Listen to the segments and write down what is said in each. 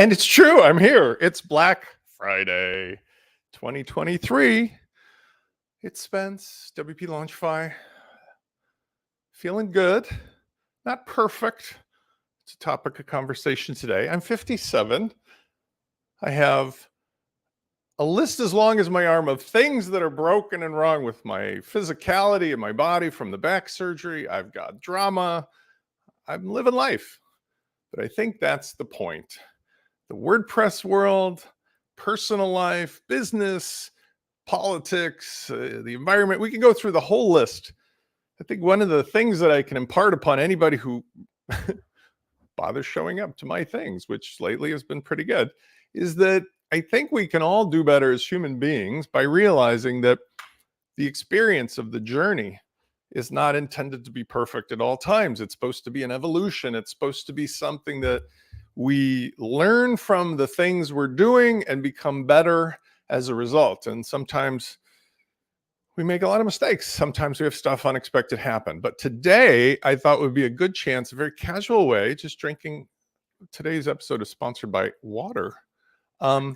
And it's true. I'm here. It's Black Friday 2023. It's Spence, WPLaunchKit. Feeling good. Not perfect. It's a topic of conversation today. I'm 57. I have a list as long as my arm of things that are broken and wrong with my physicality and my body from the back surgery. I've got drama. I'm living life. But I think that's the point. The WordPress world, personal life, business, politics, the environment. We can go through the whole list. I think one of the things that I can impart upon anybody who bothers showing up to my things, which lately has been pretty good, is that I think we can all do better as human beings by realizing that the experience of the journey is not intended to be perfect at all times. It's supposed to be an evolution. It's supposed to be something that we learn from the things we're doing and become better as a result. And sometimes we make a lot of mistakes. Sometimes we have stuff unexpected happen. But today, I thought would be a good chance, a very casual way, just drinking. Today's episode is sponsored by water. To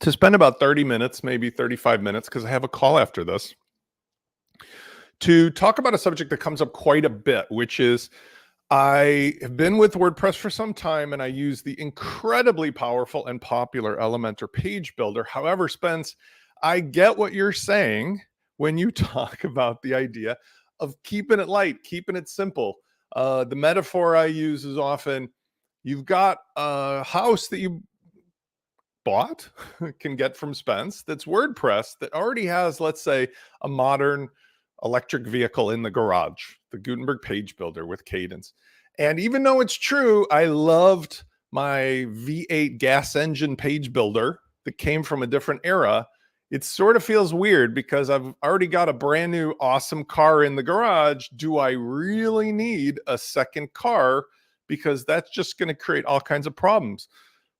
spend about 30 minutes, maybe 35 minutes, because I have a call after this, to talk about a subject that comes up quite a bit, which is I have been with WordPress for some time, and I use the incredibly powerful and popular Elementor page builder. However, Spence, I get what you're saying when you talk about the idea of keeping it light, keeping it simple. The metaphor I use is often you've got a house that you bought, can get from Spence, that's WordPress, that already has, let's say, a modern electric vehicle in the garage, the Gutenberg page builder with Kadence. And even though it's true, I loved my V8 gas engine page builder that came from a different era. It sort of feels weird because I've already got a brand new awesome car in the garage. Do I really need a second car? Because that's just going to create all kinds of problems.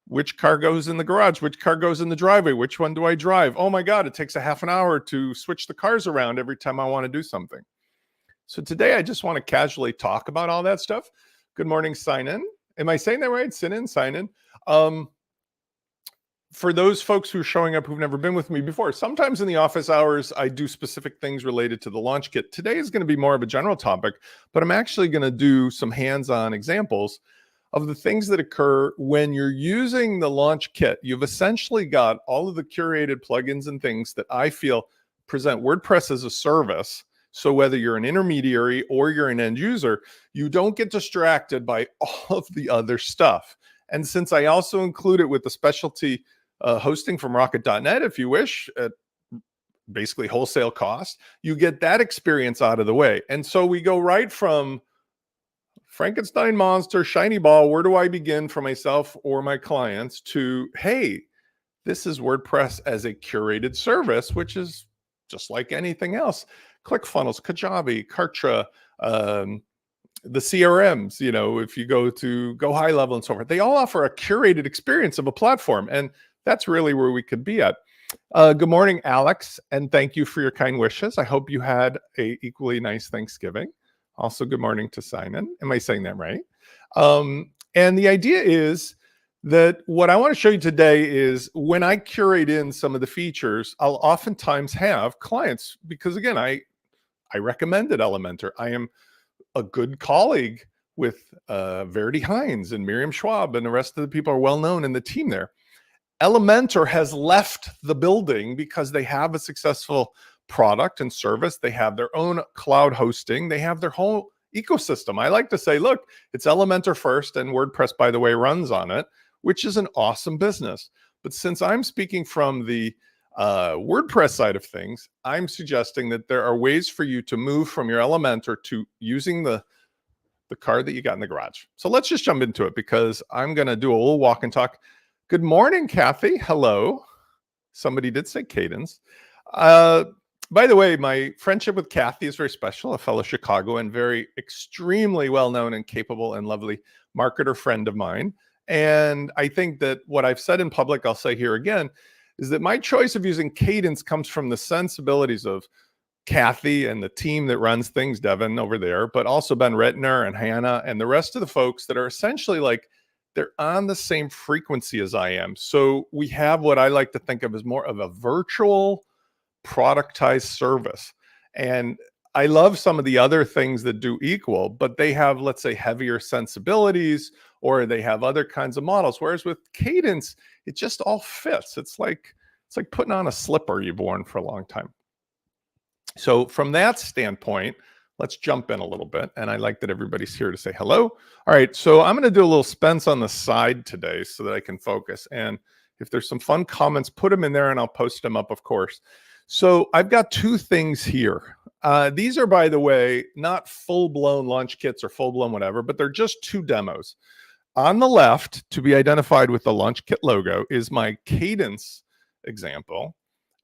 Which car goes in the garage? Which car goes in the driveway? Which one do I drive? Oh my God, it takes a half an hour to switch the cars around every time I want to do something. So today I just want to casually talk about all that stuff. Good morning, sign in. Am I saying that right? Sign in, sign in. For those folks who are showing up who've never been with me before, sometimes in the office hours, I do specific things related to the launch kit. Today is going to be more of a general topic, but I'm actually going to do some hands-on examples of the things that occur when you're using the launch kit. You've essentially got all of the curated plugins and things that I feel present WordPress as a service. So whether you're an intermediary or you're an end user, you don't get distracted by all of the other stuff. And since I also include it with the specialty hosting from rocket.net, if you wish, at basically wholesale cost, you get that experience out of the way. And so we go right from Frankenstein monster, shiny ball, where do I begin for myself or my clients, to, hey, this is WordPress as a curated service, which is just like anything else. ClickFunnels, Kajabi, Kartra, the CRMs, you know, if you go to Go High Level and so forth, they all offer a curated experience of a platform. And that's really where we could be at. Good morning, Alex, and thank you for your kind wishes. I hope you had a equally nice Thanksgiving. Also, good morning to Simon. Am I saying that right? And the idea is that what I want to show you today is when I curate in some of the features, I'll oftentimes have clients, because again, I recommended Elementor. I am a good colleague with Verity Hines and Miriam Schwab, and the rest of the people are well known in the team there. Elementor has left the building because they have a successful product and service. They have their own cloud hosting. They have their whole ecosystem. I like to say, look, it's Elementor first, and WordPress, by the way, runs on it, which is an awesome business. But since I'm speaking from the WordPress side of things, I'm suggesting that there are ways for you to move from your Elementor to using the car that you got in the garage. So let's just jump into it, because I'm going to do a little walk and talk. Good morning, Kathy. Hello. Somebody did say Kadence. By the way, my friendship with Kathy is very special, a fellow Chicago and very extremely well-known and capable and lovely marketer friend of mine. And I think that what I've said in public, I'll say here again, is that my choice of using Kadence comes from the sensibilities of Kathy and the team that runs things, Devin over there, but also Ben Rettner and Hannah and the rest of the folks that are essentially like they're on the same frequency as I am. So we have what I like to think of as more of a virtual productized service. And I love some of the other things that do equal, but they have, let's say, heavier sensibilities, or they have other kinds of models. Whereas with Kadence, it just all fits. It's like putting on a slipper you've worn for a long time. So from that standpoint, let's jump in a little bit. And I like that everybody's here to say hello. All right, so I'm going to do a little Spence on the side today so that I can focus. And if there's some fun comments, put them in there and I'll post them up, of course. So I've got two things here. These are, by the way, not full-blown launch kits or full-blown whatever, but they're just two demos. On the left, to be identified with the launch kit logo, is my Kadence example.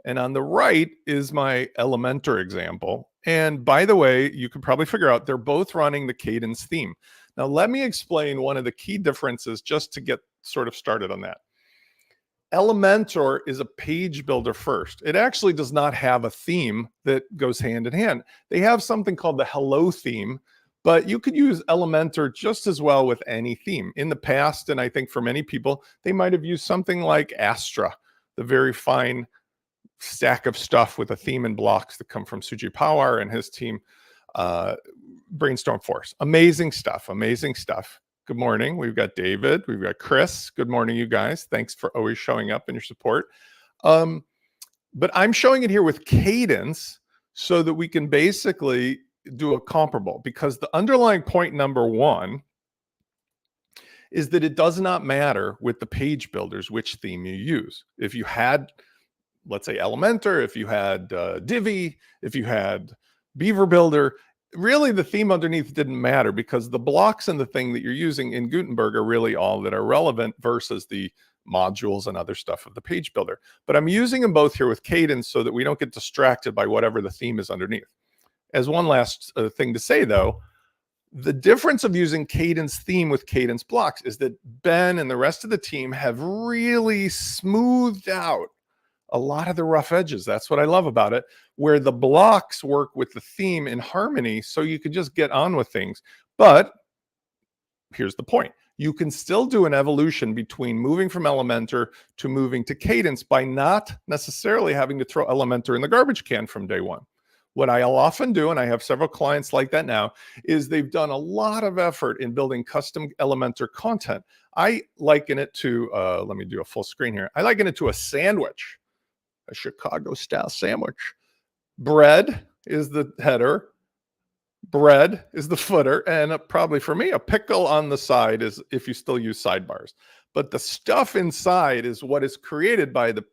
And on the right is my Elementor example. And by the way, you could probably figure out they're both running the Kadence theme. Now, let me explain one of the key differences just to get sort of started on that. Elementor is a page builder first. It actually does not have a theme that goes hand in hand. They have something called the Hello theme, but you could use Elementor just as well with any theme. In the past, and I think for many people, they might have used something like Astra, the very fine stack of stuff with a theme and blocks that come from Suji Pawar and his team, Brainstorm Force. Amazing stuff, amazing stuff. Good morning. We've got David. We've got Chris. Good morning, you guys. Thanks for always showing up and your support. But I'm showing it here with Kadence so that we can basically do a comparable, because the underlying point number one is that it does not matter with the page builders which theme you use. If you had, let's say, Elementor, if you had Divi, if you had Beaver Builder, really the theme underneath didn't matter, because the blocks and the thing that you're using in Gutenberg are really all that are relevant versus the modules and other stuff of the page builder. But I'm using them both here with Kadence so that we don't get distracted by whatever the theme is underneath. As one last thing to say, though, the difference of using Kadence theme with Kadence blocks is that Ben and the rest of the team have really smoothed out a lot of the rough edges. That's what I love about it, where the blocks work with the theme in harmony, so you can just get on with things. But here's the point. You can still do an evolution between moving from Elementor to moving to Kadence by not necessarily having to throw Elementor in the garbage can from day one. What I'll often do, and I have several clients like that now, is they've done a lot of effort in building custom Elementor content. I liken it to, let me do a full screen here. I liken it to a sandwich, a Chicago-style sandwich. Bread is the header, bread is the footer, and probably for me, a pickle on the side is if you still use sidebars. But the stuff inside is what is created by the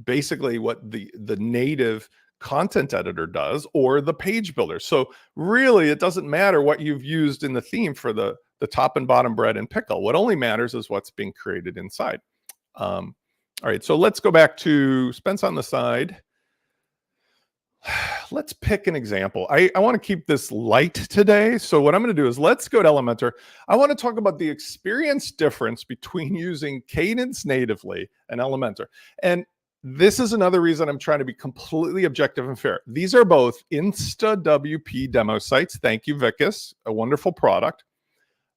basically what the native content editor does, or the page builder. So really, it doesn't matter what you've used in the theme for the top and bottom bread and pickle. What only matters is what's being created inside. All right, so let's go back to Spence on the side. Let's pick an example. I want to keep this light today. So what I'm going to do is let's go to Elementor. I want to talk about the experience difference between using Kadence natively and Elementor. And this is another reason I'm trying to be completely objective and fair. These are both InstaWP demo sites. Thank you, Vicus, a wonderful product.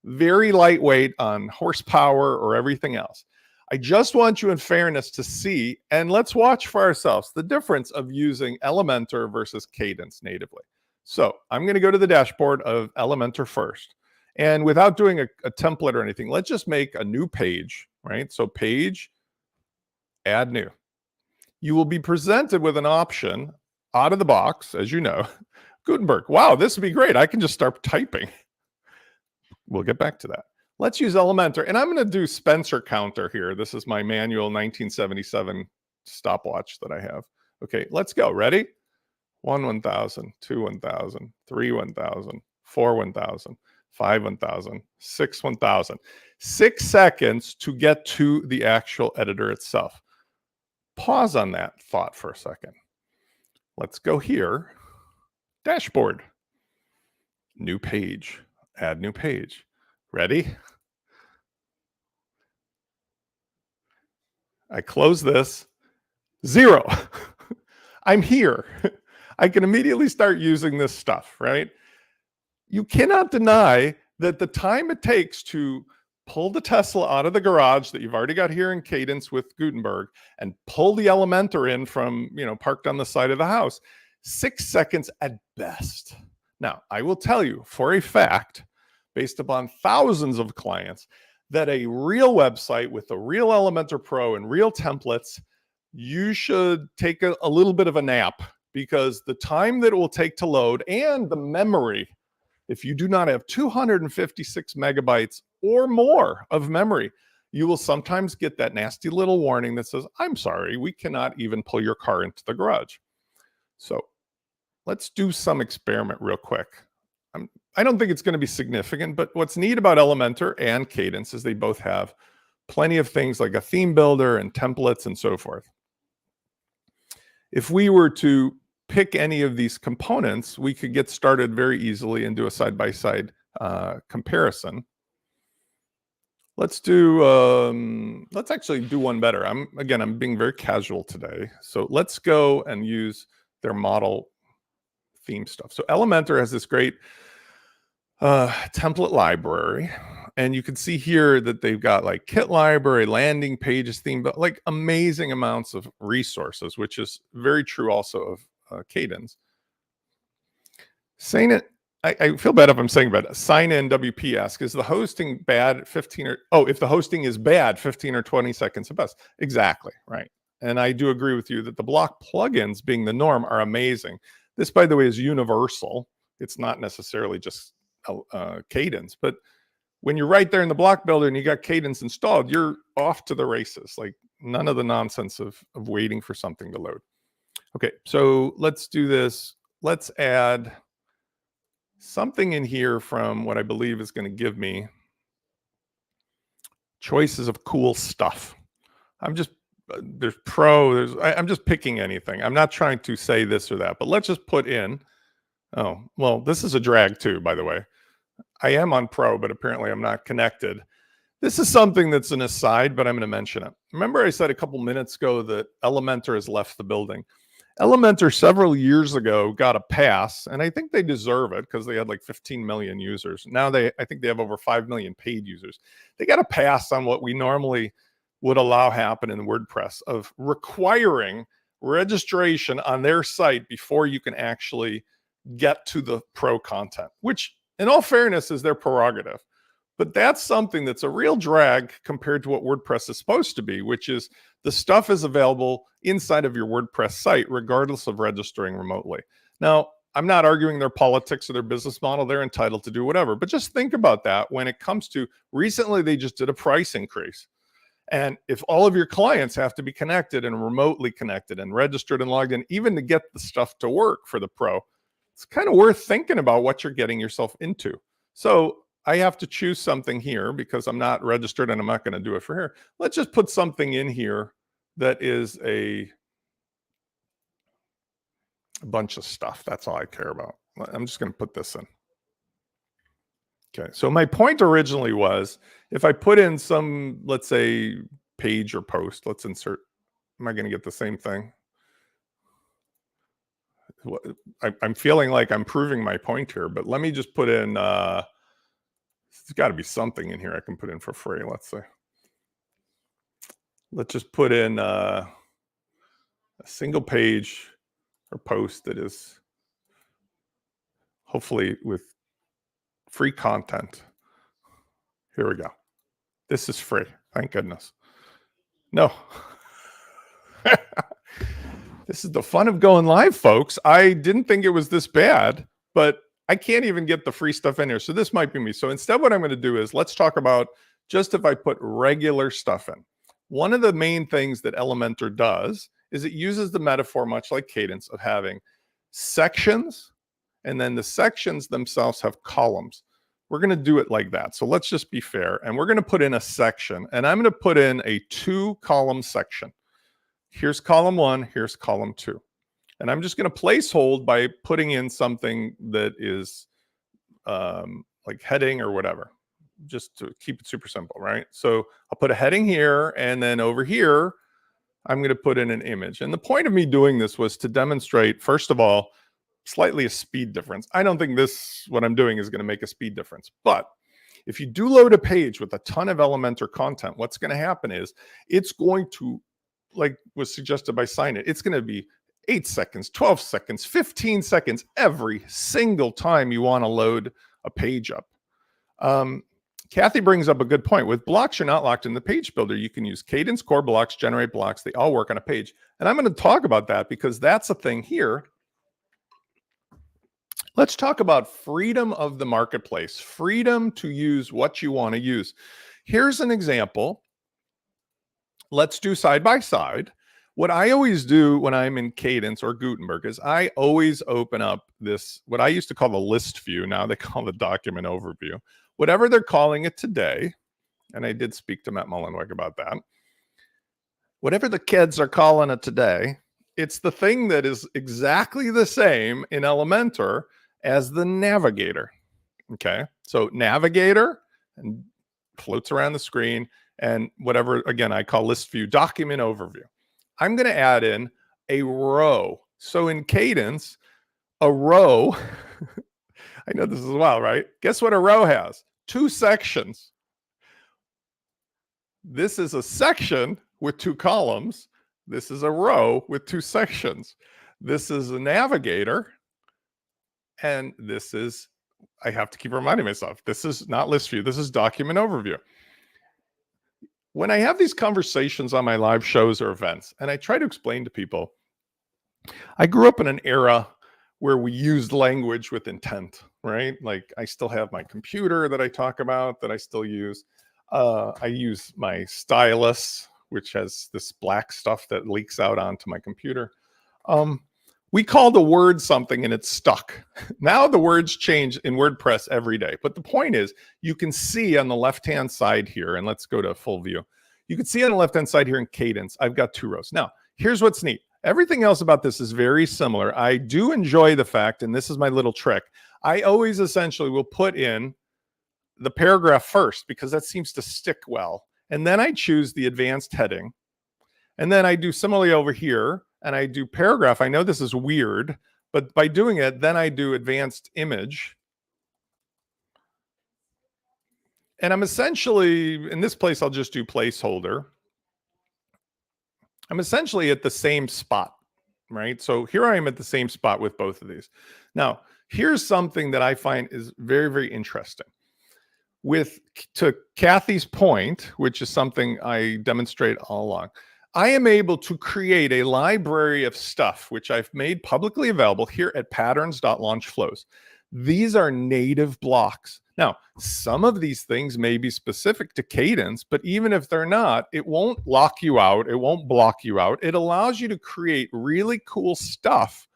Very lightweight on horsepower or everything else. I just want you in fairness to see, and let's watch for ourselves, the difference of using Elementor versus Kadence natively. So I'm going to go to the dashboard of Elementor first. And without doing a template or anything, let's just make a new page, right? So page, add new. You will be presented with an option out of the box, as you know. Gutenberg, wow, this would be great. I can just start typing. We'll get back to that. Let's use Elementor, and I'm going to do Spencer counter here. This is my manual 1977 stopwatch that I have. Okay, let's go. Ready? 1, 1,000, 2, 1,000, 3, 1,000, 4, 1,000, 5, 1,000, 6, 1,000. 6 seconds to get to the actual editor itself. Pause on that thought for a second. Let's go here. Dashboard. New page. Add new page. Ready? I close this. 0. I'm here. I can immediately start using this stuff, right? You cannot deny that the time it takes to pull the Tesla out of the garage that you've already got here in Kadence with Gutenberg and pull the Elementor in from, parked on the side of the house. 6 seconds at best. Now, I will tell you for a fact, based upon thousands of clients, that a real website with a real Elementor Pro and real templates, you should take a little bit of a nap, because the time that it will take to load and the memory, if you do not have 256 megabytes or more of memory, you will sometimes get that nasty little warning that says, I'm sorry, we cannot even pull your car into the garage. So let's do some experiment real quick. I don't think it's going to be significant, but what's neat about Elementor and Kadence is they both have plenty of things like a theme builder and templates and so forth. If we were to pick any of these components, we could get started very easily and do a side-by-side comparison. Let's actually do one better. I'm being very casual today. So let's go and use their model theme stuff. So Elementor has this great template library, and you can see here that they've got like kit library, landing pages, theme, but like amazing amounts of resources, which is very true also of Kadence. Saying it, I feel bad if I'm saying bad. Sign in WP asks, is the hosting bad? If the hosting is bad, 15 or 20 seconds at best. Exactly, right. And I do agree with you that the block plugins being the norm are amazing. This, by the way, is universal. It's not necessarily just Kadence, but when you're right there in the block builder and you got Kadence installed, you're off to the races. Like none of the nonsense of waiting for something to load. Okay, so let's do this. Let's add something in here from what I believe is going to give me choices of cool stuff. There's pro, I'm just picking anything. I'm not trying to say this or that, but let's just put in, oh, well, this is a drag too, by the way. I am on pro, but apparently I'm not connected. This is something that's an aside, but I'm going to mention it. Remember I said a couple minutes ago that Elementor has left the building. Elementor several years ago got a pass, and I think they deserve it because they had like 15 million users. Now I think they have over 5 million paid users. They got a pass on what we normally would allow happen in WordPress of requiring registration on their site before you can actually get to the pro content, which in all fairness is their prerogative. But that's something that's a real drag compared to what WordPress is supposed to be, which is the stuff is available inside of your WordPress site, regardless of registering remotely. Now, I'm not arguing their politics or their business model. They're entitled to do whatever. But just think about that when it comes to recently, they just did a price increase. And if all of your clients have to be connected and remotely connected and registered and logged in, even to get the stuff to work for the pro, it's kind of worth thinking about what you're getting yourself into. So I have to choose something here because I'm not registered and I'm not going to do it for here. Let's just put something in here that is a bunch of stuff. That's all I care about. I'm just going to put this in. Okay, so my point originally was if I put in some, let's say, page or post, let's insert, am I going to get the same thing? I'm feeling like I'm proving my point here, but let me just put in, there's got to be something in here I can put in for free, let's say. Let's just put in a single page or post that is hopefully with free content. Here we go. This is free. Thank goodness. No. This is the fun of going live, folks. I didn't think it was this bad, but I can't even get the free stuff in here. So this might be me. So instead, what I'm going to do is let's talk about just if I put regular stuff in. One of the main things that Elementor does is it uses the metaphor, much like Kadence, of having sections, and then the sections themselves have columns. We're going to do it like that. So let's just be fair. And we're going to put in a section, and I'm going to put in a 2-column section. Here's column 1, here's column 2. And I'm just going to place hold by putting in something that is like heading or whatever, just to keep it super simple, right? So I'll put a heading here, and then over here, I'm going to put in an image. And the point of me doing this was to demonstrate, first of all, slightly a speed difference. I don't think what I'm doing is going to make a speed difference. But If you do load a page with a ton of Elementor content, what's going to happen is it's going to, like was suggested by Sign It, it's going to be 8 seconds, 12 seconds, 15 seconds every single time you want to load a page up. Kathy brings up a good point. With blocks, you're not locked in the page builder. You can use Kadence, core blocks, generate blocks. They all work on a page. And I'm going to talk about that because that's a thing here. Let's talk about freedom of the marketplace, freedom to use what you want to use. Here's an example. Let's do side by side. What I always do when I'm in Kadence or Gutenberg is I always open up this, what I used to call the list view. Now they call the document overview, whatever they're calling it today. And I did speak to Matt Mullenweg about that. Whatever the kids are calling it today, it's the thing that is exactly the same in Elementor as the navigator. Okay, so navigator and floats around the screen, and whatever, again, I call list view, document overview. I'm going to add in a row. So in Kadence, a row, I know this is wild, right? Guess what a row has? 2 sections. This is a section with 2 columns. This is a row with 2 sections. This is a navigator. And this is, I have to keep reminding myself, this is not list view. This is document overview. When I have these conversations on my live shows or events, and I try to explain to people, I grew up in an era where we used language with intent, right? Like I still have my computer that I talk about that I still use. I use my stylus, which has this black stuff that leaks out onto my computer. We call the word something and it's stuck. Now the words change in WordPress every day. But the point is, you can see on the left-hand side here, and let's go to full view. You can see on the left-hand side here in Kadence, I've got 2 rows. Now, here's what's neat. Everything else about this is very similar. I do enjoy the fact, and this is my little trick, I always essentially will put in the paragraph first because that seems to stick well. And then I choose the advanced heading. And then I do similarly over here, and I do paragraph. I know this is weird, but by doing it, then I do advanced image. And I'm essentially, in this place, I'll just do placeholder. I'm essentially at the same spot, right? So here I am at the same spot with both of these. Now, here's something that I find is very, very interesting. To Kathy's point, which is something I demonstrate all along, I am able to create a library of stuff, which I've made publicly available here at patterns.launchflows. These are native blocks. Now, some of these things may be specific to Kadence, but even if they're not, it won't lock you out. It won't block you out. It allows you to create really cool stuff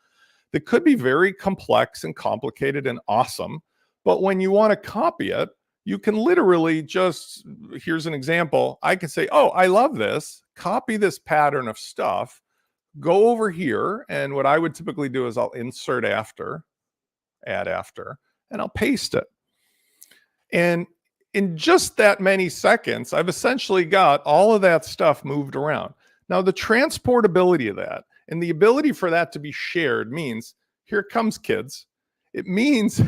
that could be very complex and complicated and awesome. But when you want to copy it, you can literally just, here's an example. I can say, oh, I love this. Copy this pattern of stuff, go over here. And what I would typically do is I'll insert after, add after, and I'll paste it. And in just that many seconds, I've essentially got all of that stuff moved around. Now, the transportability of that and the ability for that to be shared means, here it comes, kids. It means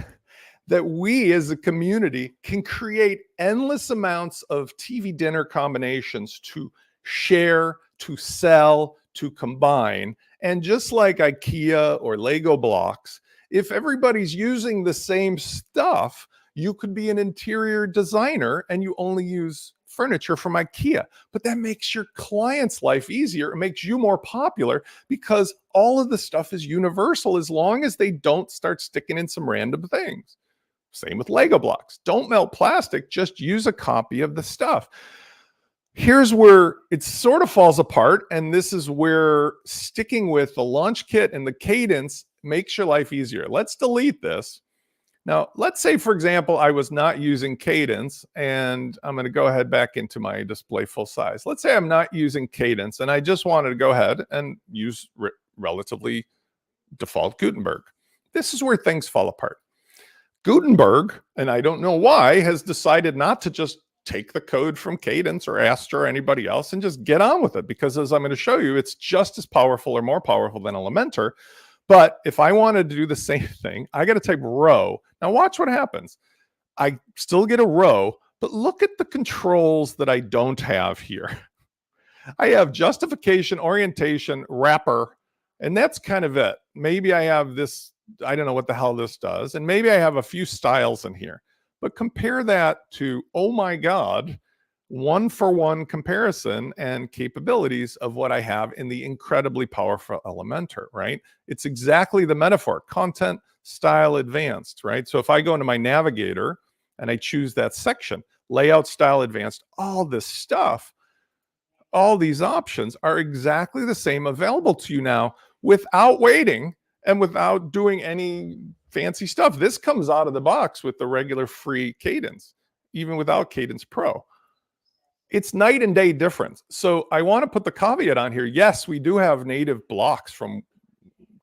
that we as a community can create endless amounts of TV dinner combinations to share, to sell, to combine. And just like IKEA or Lego blocks, if everybody's using the same stuff, you could be an interior designer and you only use furniture from IKEA, but that makes your client's life easier. It makes you more popular because all of the stuff is universal as long as they don't start sticking in some random things. Same with Lego blocks. Don't melt plastic, just use a copy of the stuff. Here's where it sort of falls apart, and this is where sticking with the LaunchKit and the Kadence makes your life easier. Let's delete this. Now, let's say, for example, I was not using Kadence, and I'm going to go ahead back into my display full size. Let's say I'm not using Kadence, and I just wanted to go ahead and use relatively default Gutenberg. This is where things fall apart. Gutenberg, and I don't know why, has decided not to just take the code from Kadence or Astra or anybody else and just get on with it, because as I'm going to show you, it's just as powerful or more powerful than Elementor. But if I wanted to do the same thing, I got to type row. Now watch what happens. I still get a row, but look at the controls that I don't have here. I have justification, orientation, wrapper, and that's kind of it. Maybe I have this, I don't know what the hell this does, and maybe I have a few styles in here. But compare that to, oh my God, one-for-one comparison and capabilities of what I have in the incredibly powerful Elementor, right? It's exactly the metaphor, content, style, advanced, right? So if I go into my navigator and I choose that section, layout, style, advanced, all this stuff, all these options are exactly the same available to you now without waiting and without doing any fancy stuff. This comes out of the box with the regular free Kadence, even without Kadence Pro. It's night and day difference. So I want to put the caveat on here. Yes, we do have native blocks from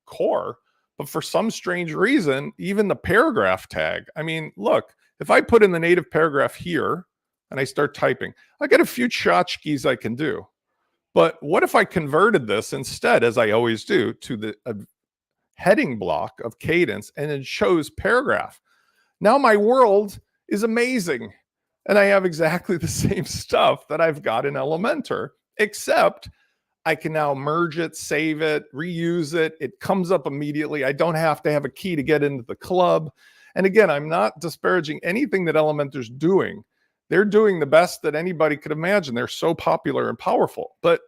Core, but for some strange reason, even the paragraph tag, I mean, look, if I put in the native paragraph here and I start typing, I get a few tchotchkes I can do. But what if I converted this instead, as I always do, to the heading block of Kadence and it shows paragraph? Now my world is amazing. And I have exactly the same stuff that I've got in Elementor, except I can now merge it, save it, reuse it. It comes up immediately. I don't have to have a key to get into the club. And again, I'm not disparaging anything that Elementor's doing. They're doing the best that anybody could imagine. They're so popular and powerful. But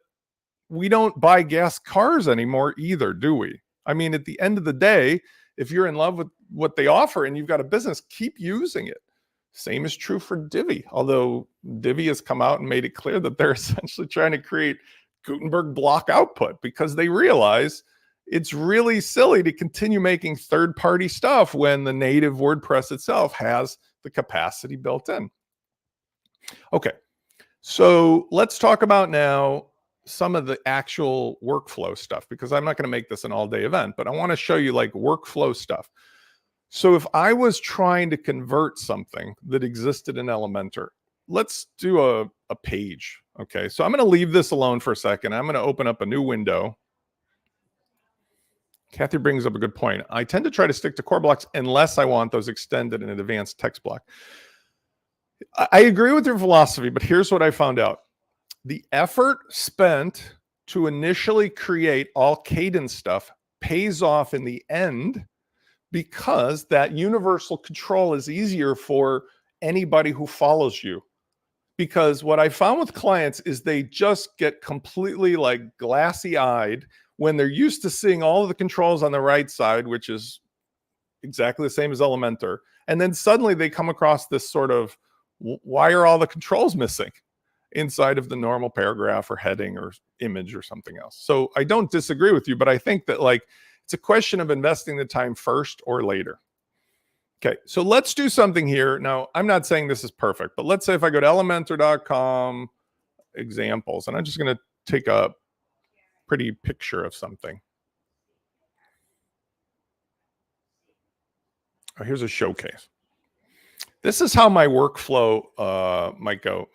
we don't buy gas cars anymore either, do we? I mean, at the end of the day, if you're in love with what they offer and you've got a business, keep using it. Same is true for Divi, although Divi has come out and made it clear that they're essentially trying to create Gutenberg block output because they realize it's really silly to continue making third-party stuff when the native WordPress itself has the capacity built in. Okay, so let's talk about now some of the actual workflow stuff, because I'm not going to make this an all-day event, but I want to show you like workflow stuff. So if I was trying to convert something that existed in Elementor, let's do a page. Okay, so I'm going to leave this alone for a second. I'm going to open up a new window. Kathy brings up a good point. I tend to try to stick to core blocks unless I want those extended in an advanced text block. I agree with your philosophy, but here's what I found out. The effort spent to initially create all Kadence stuff pays off in the end, because that universal control is easier for anybody who follows you. Because what I found with clients is they just get completely like glassy-eyed when they're used to seeing all of the controls on the right side, which is exactly the same as Elementor. And then suddenly they come across this sort of, why are all the controls missing inside of the normal paragraph or heading or image or something else? So I don't disagree with you, but I think that like, it's a question of investing the time first or later. Okay, so let's do something here. Now, I'm not saying this is perfect, but let's say if I go to elementor.com examples, and I'm just going to take a pretty picture of something. Oh, here's a showcase. This is how my workflow might go.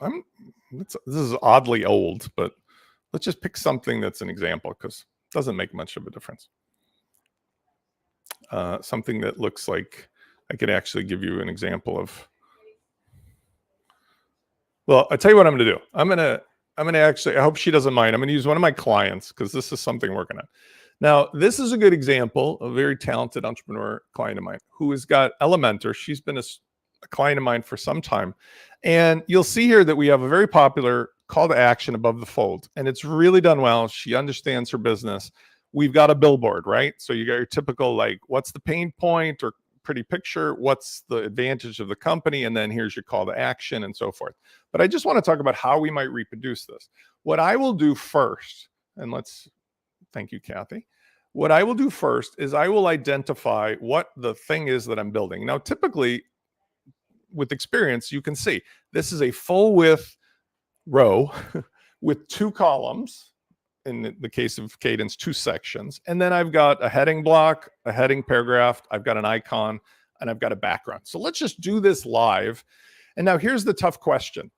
This is oddly old, but let's just pick something that's an example because it doesn't make much of a difference. Something that looks like I could actually give you an example of. Well, I'll tell you what I'm going to do. I'm going to actually, I hope she doesn't mind. I'm going to use one of my clients because this is something we're working on. Now, this is a good example of a very talented entrepreneur client of mine who has got Elementor. She's been a client of mine for some time. And you'll see here that we have a very popular call to action above the fold. And it's really done well. She understands her business. We've got a billboard, right? So you got your typical, like, what's the pain point or pretty picture? What's the advantage of the company? And then here's your call to action and so forth. But I just want to talk about how we might reproduce this. What I will do first, and thank you, Kathy. What I will do first is I will identify what the thing is that I'm building. Now, typically, with experience, you can see this is a full width row with 2 columns. In the case of Kadence, 2 sections. And then I've got a heading block, a heading paragraph, I've got an icon, and I've got a background. So let's just do this live. And now here's the tough question.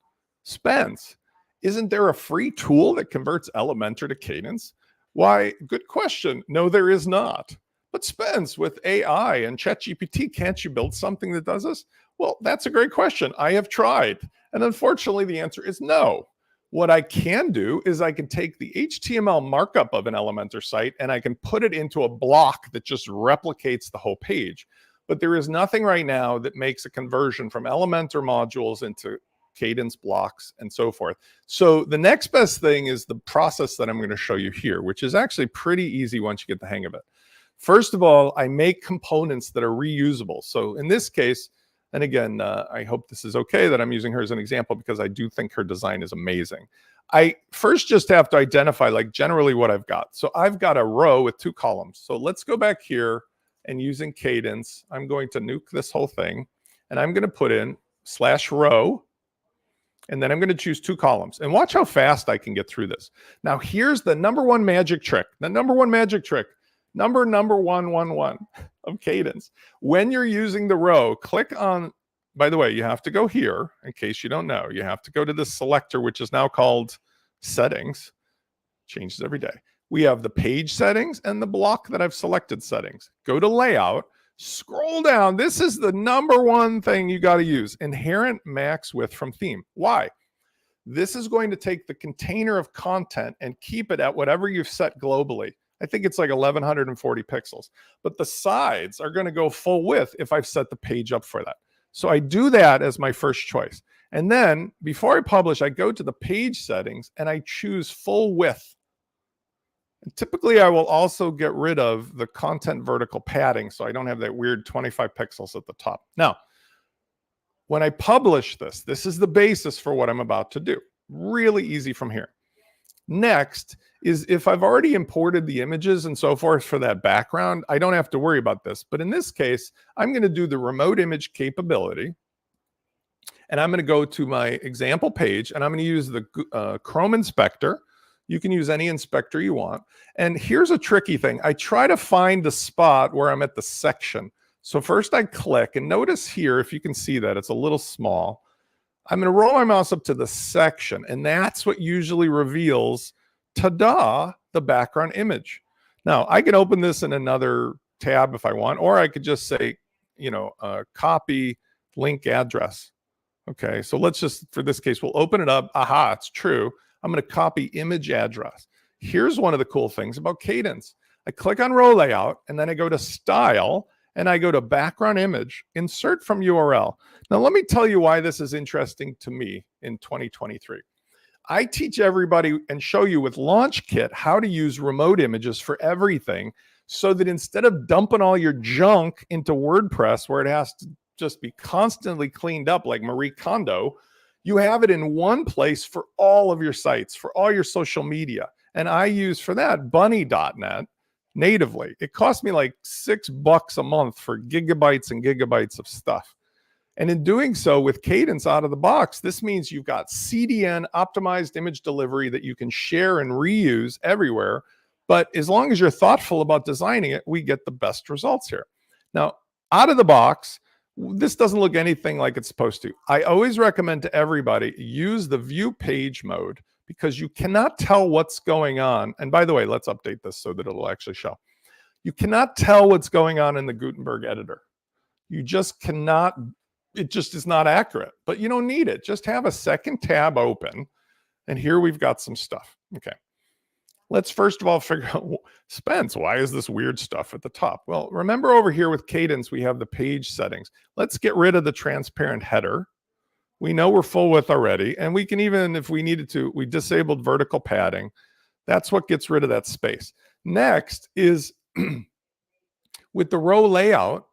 Spence, isn't there a free tool that converts Elementor to Kadence? Why, good question. No, there is not. But Spence, with AI and ChatGPT, can't you build something that does this? Well, that's a great question. I have tried. And unfortunately, the answer is no. What I can do is I can take the HTML markup of an Elementor site and I can put it into a block that just replicates the whole page. But there is nothing right now that makes a conversion from Elementor modules into Kadence blocks and so forth. So the next best thing is the process that I'm going to show you here, which is actually pretty easy once you get the hang of it. First of all, I make components that are reusable. So in this case, and again, I hope this is okay that I'm using her as an example because I do think her design is amazing. I first just have to identify like generally what I've got. So I've got a row with 2 columns. So let's go back here and using Kadence, I'm going to nuke this whole thing and I'm going to put in /row. And then I'm going to choose 2 columns and watch how fast I can get through this. Now here's the number one magic trick. Number 111 of Kadence. When you're using the row, click on, by the way, you have to go here in case you don't know. You have to go to this selector, which is now called settings. Changes every day. We have the page settings and the block that I've selected settings. Go to layout, scroll down. This is the number one thing you got to use, inherent max width from theme. Why? This is going to take the container of content and keep it at whatever you've set globally. I think it's like 1140 pixels, but the sides are going to go full width if I've set the page up for that. So I do that as my first choice. And then before I publish, I go to the page settings and I choose full width. And typically I will also get rid of the content vertical padding so I don't have that weird 25 pixels at the top. Now, when I publish this, this is the basis for what I'm about to do. Really easy from here. Next is if I've already imported the images and so forth for that background, I don't have to worry about this. But in this case, I'm going to do the remote image capability. And I'm going to go to my example page and I'm going to use the Chrome inspector. You can use any inspector you want. And here's a tricky thing. I try to find the spot where I'm at the section. So first I click and notice here, if you can see that it's a little small. I'm going to roll my mouse up to the section, and that's what usually reveals, ta-da, the background image. Now, I can open this in another tab if I want, or I could just say, copy link address. Okay, so let's just, for this case, we'll open it up. Aha, it's true. I'm going to copy image address. Here's one of the cool things about Kadence. I click on row layout, and then I go to style, and I go to background image, insert from URL. Now, let me tell you why this is interesting to me in 2023. I teach everybody and show you with LaunchKit how to use remote images for everything so that instead of dumping all your junk into WordPress where it has to just be constantly cleaned up like Marie Kondo, you have it in one place for all of your sites, for all your social media. And I use for that bunny.net. Natively. It cost me like $6 a month for gigabytes and gigabytes of stuff. And in doing so with Kadence out of the box, this means you've got CDN optimized image delivery that you can share and reuse everywhere. But as long as you're thoughtful about designing it, we get the best results here. Now, out of the box, this doesn't look anything like it's supposed to. I always recommend to everybody use the view page mode because you cannot tell what's going on. And by the way, let's update this so that it'll actually show. You cannot tell what's going on in the Gutenberg editor. You just cannot, it just is not accurate, but you don't need it. Just have a second tab open. And here we've got some stuff. Okay. Let's first of all figure out, Spence, why is this weird stuff at the top? Well, remember over here with Kadence, we have the page settings. Let's get rid of the transparent header. We know we're full width already. And we can even, if we needed to, we disabled vertical padding. That's what gets rid of that space. Next is with the row layout,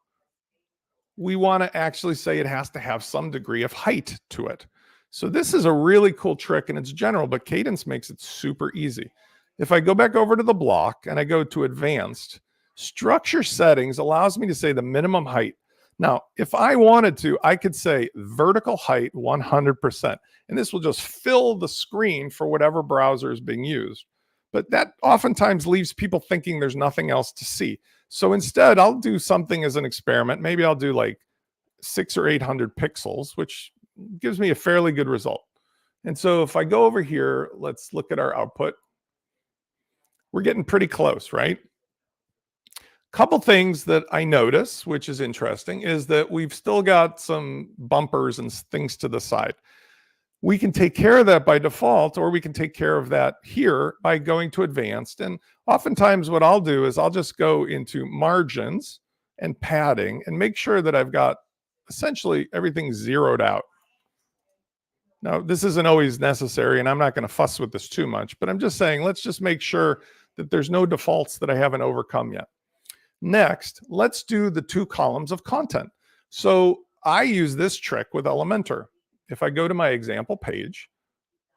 we want to actually say it has to have some degree of height to it. So this is a really cool trick and it's general, but Kadence makes it super easy. If I go back over to the block and I go to advanced, structure settings allows me to say the minimum height. Now, if I wanted to, I could say vertical height 100%, and this will just fill the screen for whatever browser is being used. But that oftentimes leaves people thinking there's nothing else to see. So instead, I'll do something as an experiment. Maybe I'll do like 600 or 800 pixels, which gives me a fairly good result. And so if I go over here, let's look at our output. We're getting pretty close, right? Couple things that I notice, which is interesting, is that we've still got some bumpers and things to the side. We can take care of that by default, or we can take care of that here by going to advanced. And oftentimes what I'll do is I'll just go into margins and padding and make sure that I've got essentially everything zeroed out. Now, this isn't always necessary, and I'm not going to fuss with this too much, but I'm just saying, let's just make sure that there's no defaults that I haven't overcome yet. Next, let's do the 2 columns of content. So I use this trick with Elementor. If I go to my example page,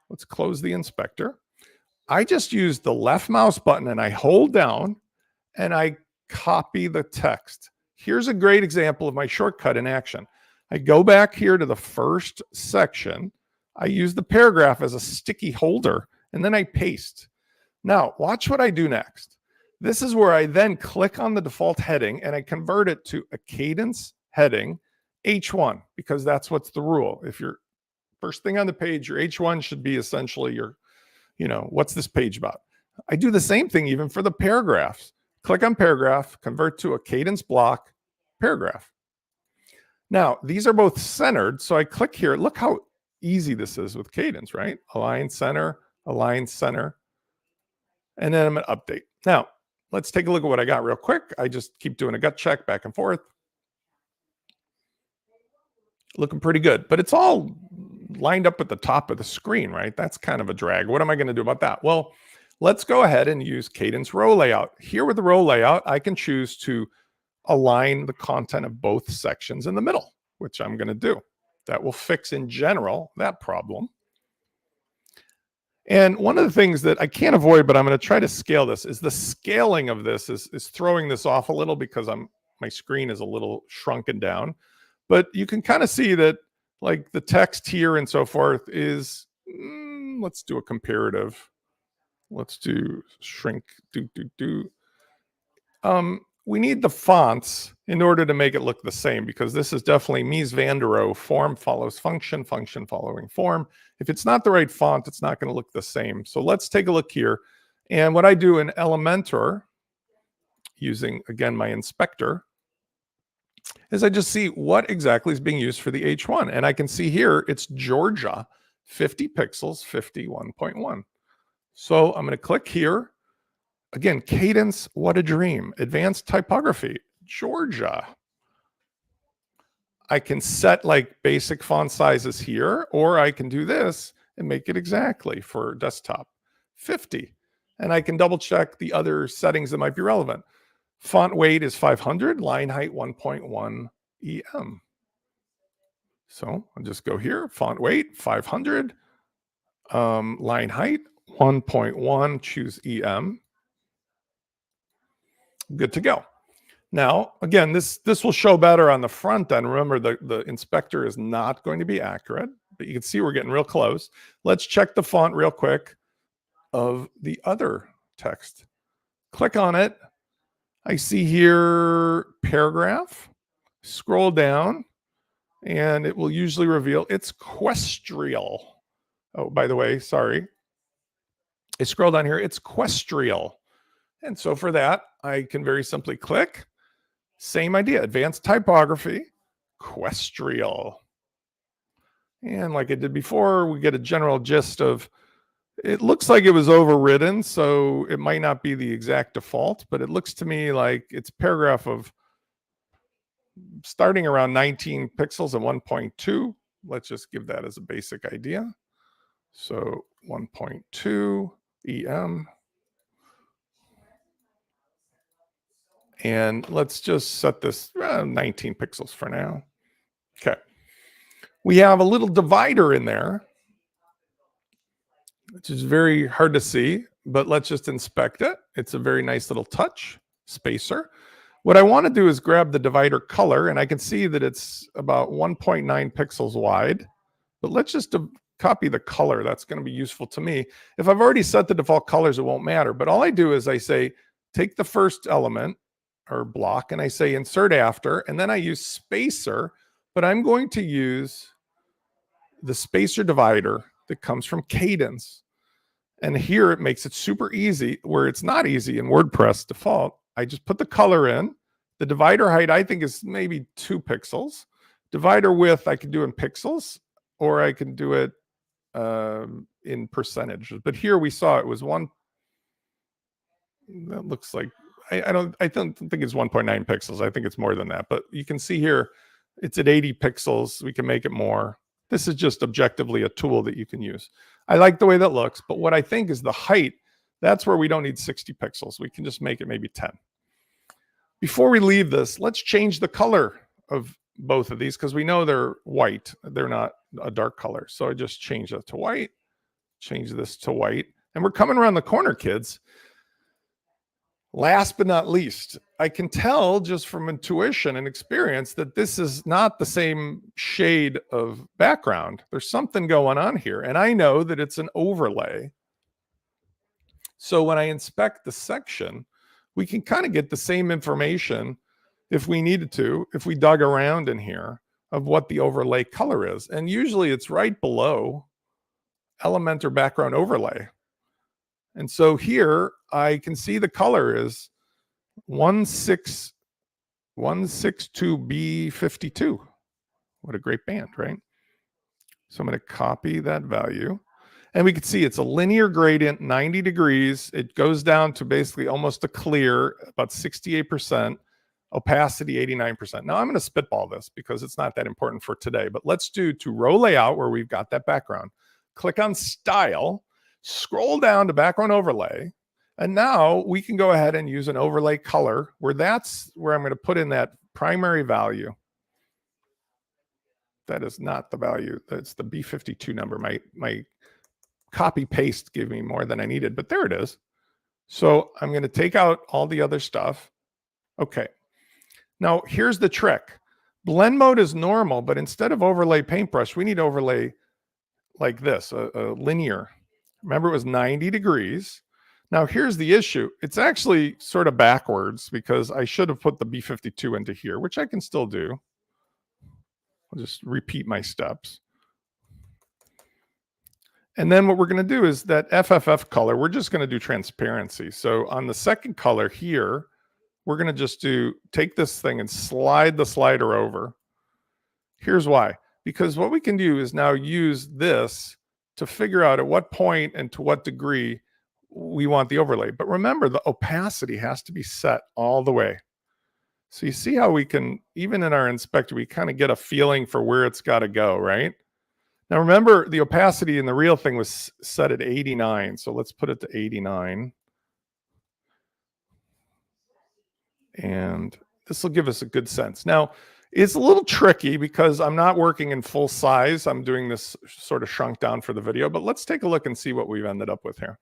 let's close the inspector. I just use the left mouse button and I hold down and I copy the text. Here's a great example of my shortcut in action. I go back here to the first section. I use the paragraph as a sticky holder and then I paste. Now, watch what I do next. This is where I then click on the default heading and I convert it to a Kadence heading H1, because that's what's the rule. If you're first thing on the page, your H1 should be essentially your, what's this page about? I do the same thing even for the paragraphs. Click on paragraph, convert to a Kadence block, paragraph. Now, these are both centered, so I click here. Look how easy this is with Kadence, right? Align center, and then I'm going to update. Now, let's take a look at what I got real quick. I just keep doing a gut check back and forth. Looking pretty good, but it's all lined up at the top of the screen, right? That's kind of a drag. What am I going to do about that? Well, let's go ahead and use Kadence row layout. Here with the row layout, I can choose to align the content of both sections in the middle, which I'm going to do. That will fix in general that problem. And one of the things that I can't avoid, but I'm going to try to scale this, is the scaling of this is throwing this off a little because my screen is a little shrunken down. But you can kind of see that like the text here and so forth is, let's do a comparative. Let's do shrink, we need the fonts in order to make it look the same, because this is definitely Mies van der Rohe, form follows function, function following form. If it's not the right font, it's not going to look the same. So let's take a look here. And what I do in Elementor, using, again, my inspector, is I just see what exactly is being used for the H1. And I can see here, it's Georgia, 50 pixels, 51.1. So I'm going to click here. Again, Kadence, what a dream. Advanced typography, Georgia. I can set like basic font sizes here, or I can do this and make it exactly for desktop, 50. And I can double check the other settings that might be relevant. Font weight is 500, line height 1.1 EM. So I'll just go here, font weight 500, line height 1.1, choose EM. Good to go. Now, again, this will show better on the front end. Remember, the inspector is not going to be accurate, but you can see we're getting real close. Let's check the font real quick of the other text. Click on it. I see here paragraph. Scroll down, and it will usually reveal it's equestrial. Oh, by the way, sorry. I scroll down here, it's equestrial. And so for that, I can very simply click. Same idea, advanced typography, equestrial. And like I did before, we get a general gist of, it looks like it was overridden, so it might not be the exact default, but it looks to me like it's paragraph of starting around 19 pixels and 1.2. Let's just give that as a basic idea. So 1.2 EM. And let's just set this 19 pixels for now. Okay. We have a little divider in there, which is very hard to see, but let's just inspect it. It's a very nice little touch spacer. What I want to do is grab the divider color, and I can see that it's about 1.9 pixels wide, but let's just copy the color. That's going to be useful to me. If I've already set the default colors, it won't matter, but all I do is I say, take the first element or block, and I say insert after, and then I use spacer, but I'm going to use the spacer divider that comes from Kadence. And here it makes it super easy, where it's not easy in WordPress default. I just put the color in. The divider height, I think, is maybe 2 pixels. Divider width, I can do in pixels, or I can do it in percentages. But here we saw it was 1. That looks like, I don't think it's 1.9 pixels. I think it's more than that. But you can see here, it's at 80 pixels. We can make it more. This is just objectively a tool that you can use. I like the way that looks, but what I think is the height, that's where we don't need 60 pixels. We can just make it maybe 10. Before we leave this, let's change the color of both of these because we know they're white. They're not a dark color. So I just change that to white, change this to white, and we're coming around the corner, kids. Last but not least, I can tell just from intuition and experience that this is not the same shade of background. There's something going on here, and I know that it's an overlay. So when I inspect the section, we can kind of get the same information if we needed to, if we dug around in here, of what the overlay color is. And usually it's right below Elementor background overlay. And so here I can see the color is 162B52. What a great band, right? So I'm going to copy that value. And we can see it's a linear gradient, 90 degrees. It goes down to basically almost a clear, about 68%, opacity 89%. Now I'm going to spitball this because it's not that important for today, but let's do to row layout where we've got that background. Click on style, scroll down to background overlay, and now we can go ahead and use an overlay color where that's where I'm going to put in that primary value. That is not the value. That's the B52 number. My copy paste gave me more than I needed, but there it is. So I'm going to take out all the other stuff. Okay. Now here's the trick. Blend mode is normal, but instead of overlay paintbrush, we need overlay like this, a linear. Remember, it was 90 degrees. Now here's the issue. It's actually sort of backwards because I should have put the B52 into here, which I can still do. I'll just repeat my steps. And then what we're going to do is that FFF color, we're just going to do transparency. So on the second color here, we're going to just take this thing and slide the slider over. Here's why. Because what we can do is now use this to figure out at what point and to what degree we want the overlay. But remember, the opacity has to be set all the way. So you see how we can, even in our inspector, we kind of get a feeling for where it's got to go, right? Now remember, the opacity in the real thing was set at 89. So let's put it to 89. And this will give us a good sense. Now, it's a little tricky because I'm not working in full size. I'm doing this sort of shrunk down for the video, but let's take a look and see what we've ended up with here.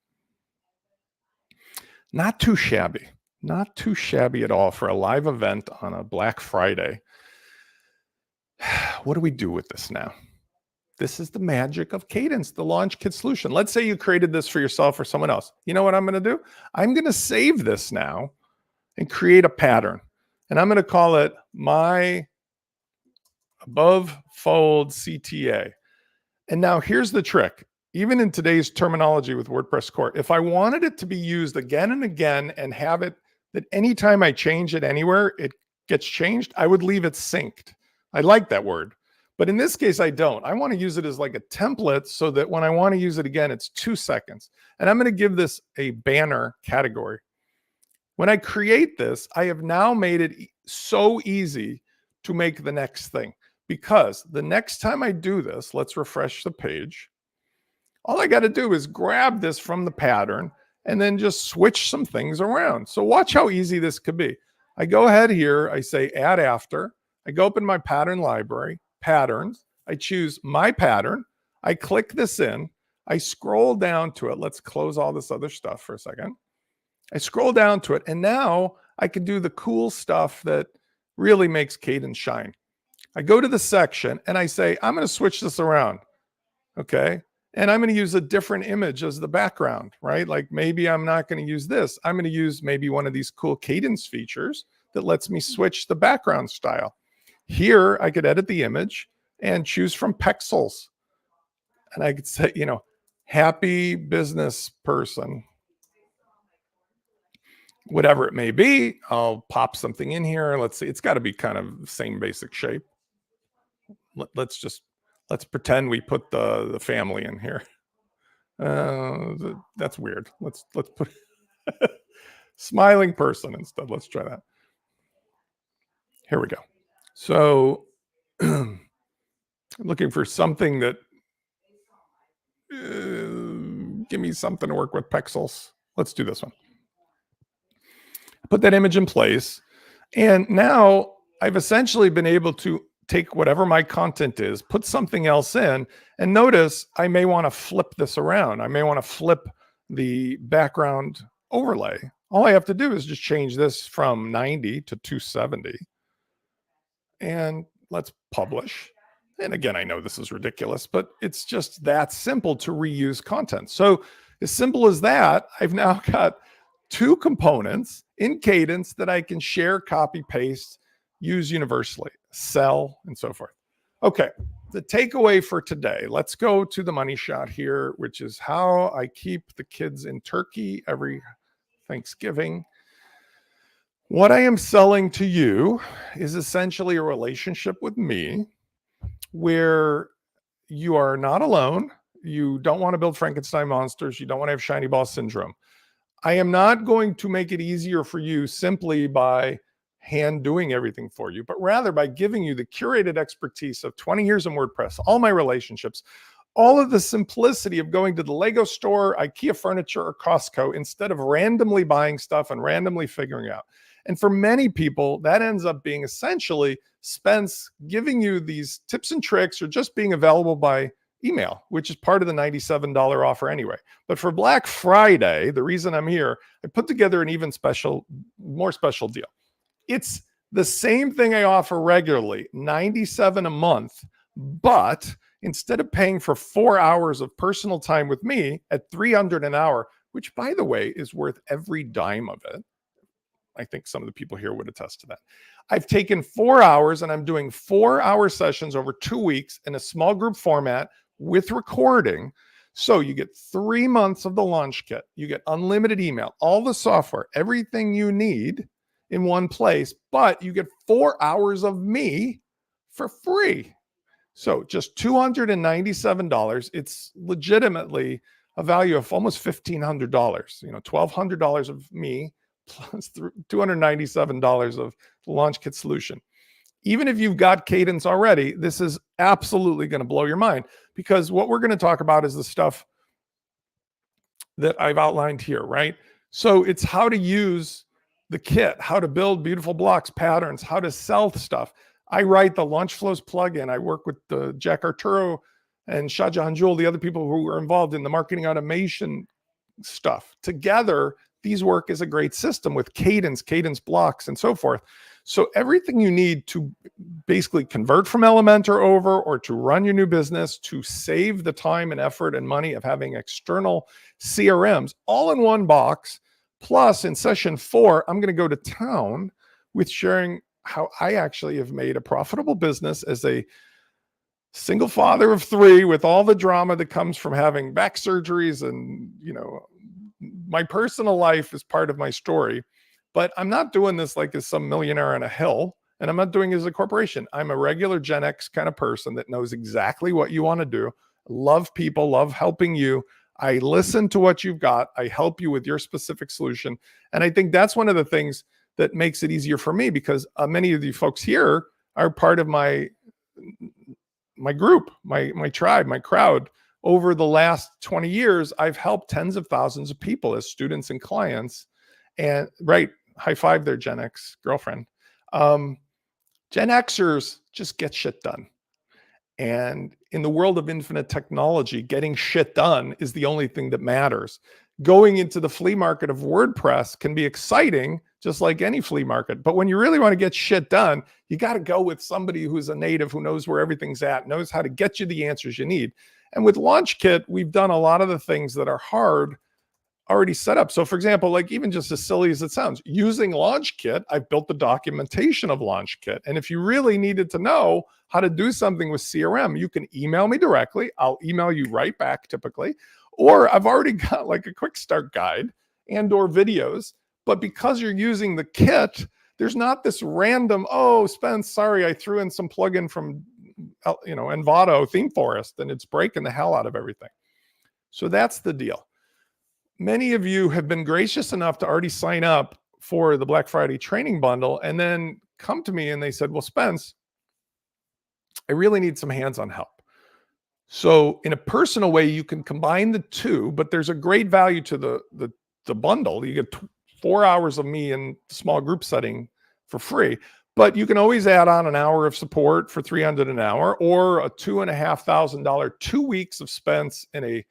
Not too shabby. Not too shabby at all for a live event on a Black Friday. What do we do with this now? This is the magic of Kadence, the LaunchKit solution. Let's say you created this for yourself or someone else. You know what I'm going to do? I'm going to save this now and create a pattern. And I'm going to call it my above fold CTA. And now here's the trick. Even in today's terminology with WordPress core, if I wanted it to be used again and again and have it that anytime I change it anywhere, it gets changed, I would leave it synced. I like that word. But in this case, I don't. I want to use it as like a template so that when I want to use it again, it's 2 seconds. And I'm going to give this a banner category. When I create this, I have now made it so easy to make the next thing. Because the next time I do this, let's refresh the page. All I got to do is grab this from the pattern and then just switch some things around. So watch how easy this could be. I go ahead here, I say add after. I go up in my pattern library, patterns. I choose my pattern. I click this in. I scroll down to it. Let's close all this other stuff for a second. I scroll down to it, and now I can do the cool stuff that really makes Kadence shine. I go to the section and I say, I'm going to switch this around. Okay. And I'm going to use a different image as the background, right? Like maybe I'm not going to use this. I'm going to use maybe one of these cool Kadence features that lets me switch the background style. Here, I could edit the image and choose from pixels. And I could say, you know, happy business person. whatever it may be. I'll pop something in here. Let's see. It's got to be kind of the same basic shape. Let's pretend we put the family in here. That's weird. Let's put smiling person instead. Let's try that. Here we go. So looking for something that give me something to work with pixels. Let's do this one. Put that image in place. And now I've essentially been able to take whatever my content is, put something else in, and notice I may want to flip this around. I may want to flip the background overlay. All I have to do is just change this from 90 to 270. And let's publish. And again, I know this is ridiculous, but it's just that simple to reuse content. So as simple as that, I've now got two components in Kadence that I can share, copy, paste, use universally, sell, and so forth. Okay, the takeaway for today, let's go to the money shot here, which is how I keep the kids in Turkey every Thanksgiving. What I am selling to you is essentially a relationship with me where you are not alone. You don't want to build Frankenstein monsters. You don't want to have shiny ball syndrome. I am not going to make it easier for you simply by hand doing everything for you, but rather by giving you the curated expertise of 20 years in WordPress, all my relationships, all of the simplicity of going to the Lego store, IKEA furniture, or Costco instead of randomly buying stuff and randomly figuring out. And for many people, that ends up being essentially Spence giving you these tips and tricks or just being available by email, which is part of the $97 offer anyway. But for Black Friday, the reason I'm here, I put together an even more special deal. It's the same thing I offer regularly, $97 a month, but instead of paying for 4 hours of personal time with me at $300 an hour, which by the way is worth every dime of it, I think some of the people here would attest to that. I've taken 4 hours and I'm doing 4-hour sessions over 2 weeks in a small group format with recording. So you get 3 months of the launch kit. You get unlimited email, all the software, everything you need in one place, but you get 4 hours of me for free. So just $297. It's legitimately a value of almost $1,500, $1,200 of me plus $297 of the launch kit solution. Even if you've got Kadence already, this is absolutely going to blow your mind, because what we're going to talk about is the stuff that I've outlined here, right? So it's how to use the kit, how to build beautiful blocks, patterns, how to sell stuff. I write the Launch Flows plugin. I work with Jack Arturo and Shahjahan Jewel, the other people who are involved in the marketing automation stuff. Together, these work as a great system with Kadence blocks, and so forth. So everything you need to basically convert from Elementor over, or to run your new business, to save the time and effort and money of having external CRMs, all in one box. Plus, in session 4, I'm going to go to town with sharing how I actually have made a profitable business as a single father of 3 with all the drama that comes from having back surgeries, and my personal life is part of my story. But I'm not doing this like as some millionaire on a hill, and I'm not doing it as a corporation. I'm a regular Gen X kind of person that knows exactly what you want to do. Love people, love helping you. I listen to what you've got. I help you with your specific solution. And I think that's one of the things that makes it easier for me, because many of you folks here are part of my group, my tribe, my crowd. Over the last 20 years, I've helped tens of thousands of people as students and clients. And right, high five there, Gen X girlfriend. Gen Xers just get shit done. And in the world of infinite technology, getting shit done is the only thing that matters. Going into the flea market of WordPress can be exciting, just like any flea market. But when you really want to get shit done, you got to go with somebody who's a native, who knows where everything's at, knows how to get you the answers you need. And with LaunchKit, we've done a lot of the things that are hard already set up. So for example, like even just as silly as it sounds, using LaunchKit, I've built the documentation of LaunchKit. And if you really needed to know how to do something with CRM, you can email me directly. I'll email you right back typically. Or I've already got like a quick start guide and or videos But because you're using the kit, there's not this random, oh, Spence, sorry, I threw in some plugin from, Envato Theme Forest, and it's breaking the hell out of everything. So that's the deal. Many of you have been gracious enough to already sign up for the Black Friday training bundle and then come to me and they said, well, Spence, I really need some hands-on help. So in a personal way, you can combine the two, but there's a great value to the bundle. You get 4 hours of me in small group setting for free, but you can always add on an hour of support for $300 an hour, or a $2,500, 2 weeks of Spence in a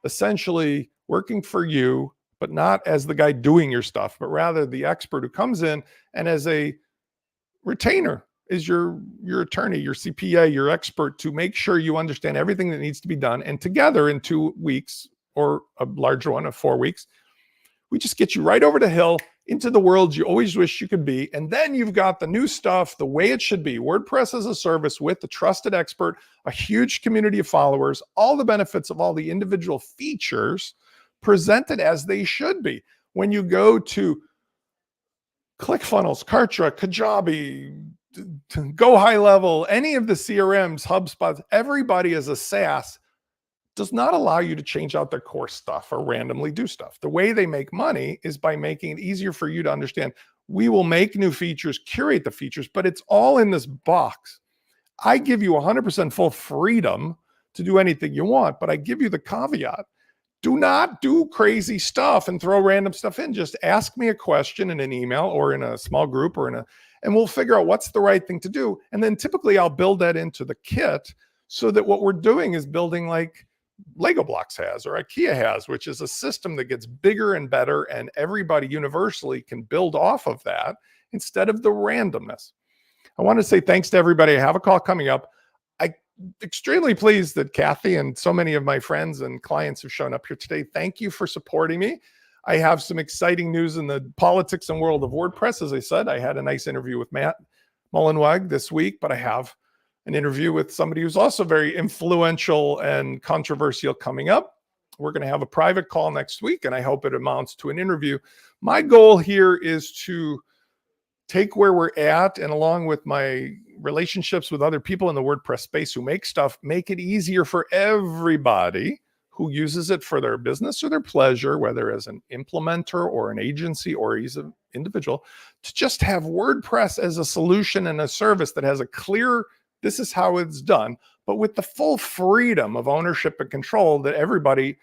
essentially working for you, but not as the guy doing your stuff, but rather the expert who comes in and as a retainer is your attorney, your CPA, your expert, to make sure you understand everything that needs to be done. And together in 2 weeks, or a larger one of 4 weeks, we just get you right over the hill into the world you always wish you could be. And then you've got the new stuff the way it should be. WordPress as a service with the trusted expert, a huge community of followers, all the benefits of all the individual features presented as they should be. When you go to ClickFunnels, Kartra, Kajabi, Go High Level, any of the CRMs, HubSpot, everybody as a SaaS does not allow you to change out their core stuff or randomly do stuff. The way they make money is by making it easier for you to understand. We will make new features, curate the features, but it's all in this box. I give you 100% full freedom to do anything you want, but I give you the caveat. Do not do crazy stuff and throw random stuff in. Just ask me a question in an email or in a small group and we'll figure out what's the right thing to do. And then typically I'll build that into the kit so that what we're doing is building like Lego Blocks has or IKEA has, which is a system that gets bigger and better, and everybody universally can build off of that instead of the randomness. I want to say thanks to everybody. I have a call coming up. I'm extremely pleased that Kathy and so many of my friends and clients have shown up here today. Thank you for supporting me. I have some exciting news in the politics and world of WordPress. As I said, I had a nice interview with Matt Mullenweg this week, but I have an interview with somebody who's also very influential and controversial coming up. We're going to have a private call next week, and I hope it amounts to an interview. My goal here is to take where we're at, and along with my relationships with other people in the WordPress space who make stuff, make it easier for everybody who uses it for their business or their pleasure, whether as an implementer or an agency or as an individual, to just have WordPress as a solution and a service that has a clear, this is how it's done, but with the full freedom of ownership and control that everybody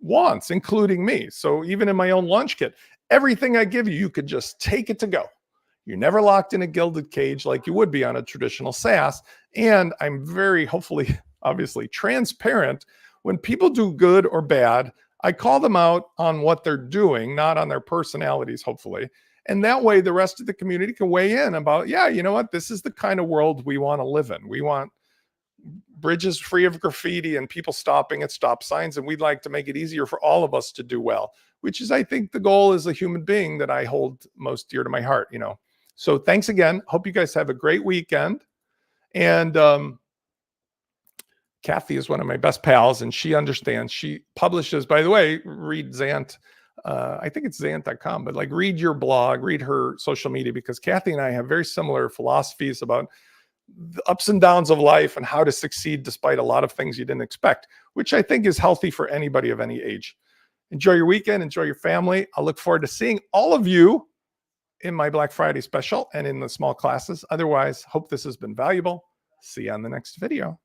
wants, including me. So even in my own launch kit, everything I give you, you could just take it to go. You're never locked in a gilded cage like you would be on a traditional SaaS. And I'm very, hopefully, obviously transparent. When people do good or bad, I call them out on what they're doing, not on their personalities, hopefully. And that way the rest of the community can weigh in about, yeah, you know what? This is the kind of world we want to live in. We want bridges free of graffiti and people stopping at stop signs. And we'd like to make it easier for all of us to do well, which is, I think, the goal as a human being that I hold most dear to my heart, So thanks again. Hope you guys have a great weekend. And Kathy is one of my best pals, and she understands. She publishes, by the way, read Zant. I think it's Zant.com, but like read your blog, read her social media, because Kathy and I have very similar philosophies about the ups and downs of life and how to succeed despite a lot of things you didn't expect, which I think is healthy for anybody of any age. Enjoy your weekend. Enjoy your family. I look forward to seeing all of you in my Black Friday special and in the small classes. Otherwise, hope this has been valuable. See you on the next video.